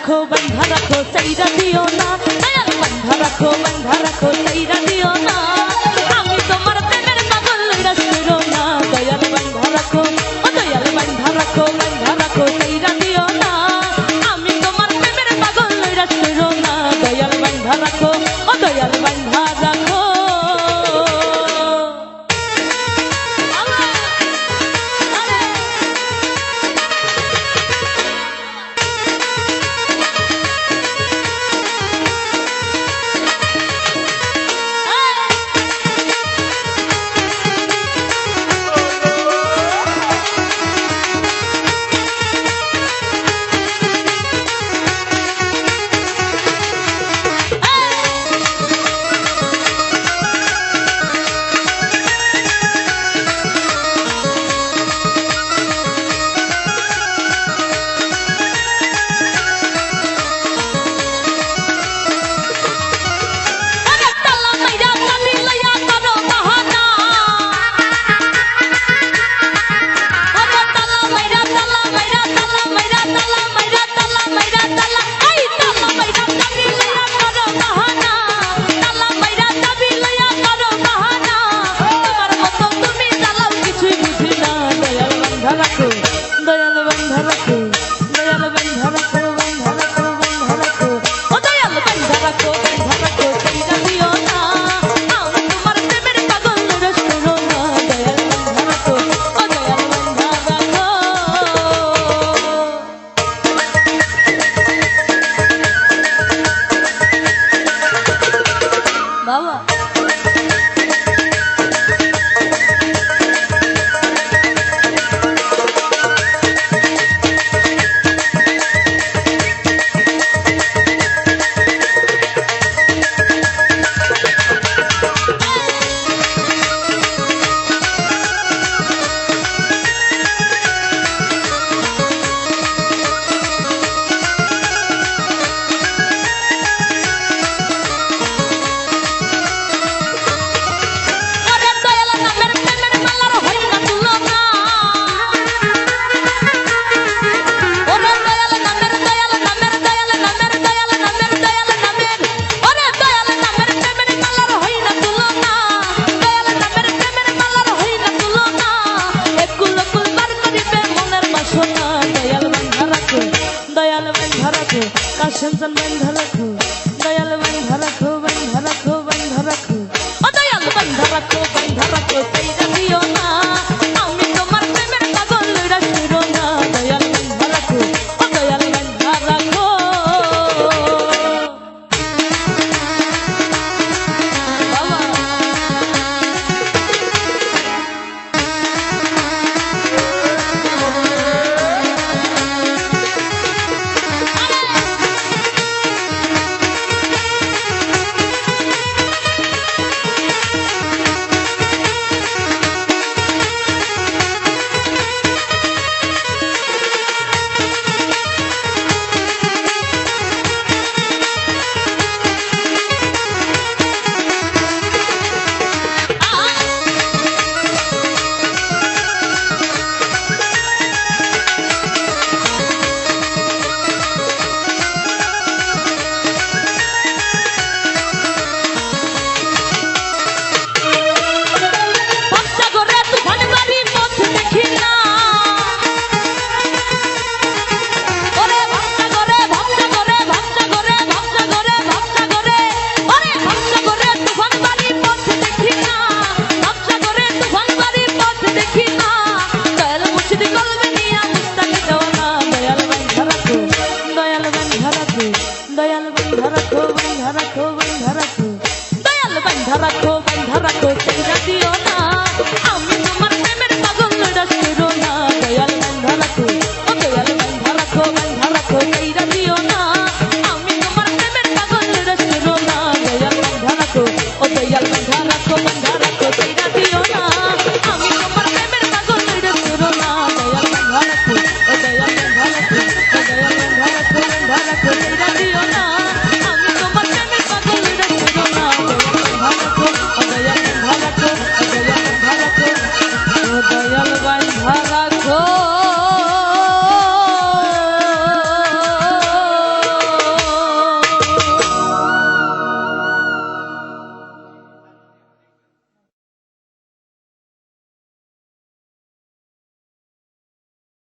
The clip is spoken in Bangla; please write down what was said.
রাখো বান্ধা রাখো সাইরা দিও না, দয়াল বান্ধা রাখো সাইরা দিও না। আমি তোমার প্রেমের পাগল রাসুরো না, দয়াল বান্ধা রাখো, ও দয়াল বান্ধা রাখো সাইরা দিও না। আমি তোমার প্রেমের পাগল রাসুরো না, দয়াল বান্ধা রাখো, ও দয়াল বান্ধা রাখো। কাশিমজান বান্ধা রাখো, দয়াল বান্ধা রাখো, বান্ধা রাখো, বান্ধা রাখো, ও দয়াল বান্ধা রাখো সাইরা দিও না। আমি তোমার প্রেমের পাগল রাসুরো না, দয়াল বান্ধা রাখো, ও দয়াল বান্ধা রাখো। বাবা দয়াল বান্ধা রাখো সাইরা দিও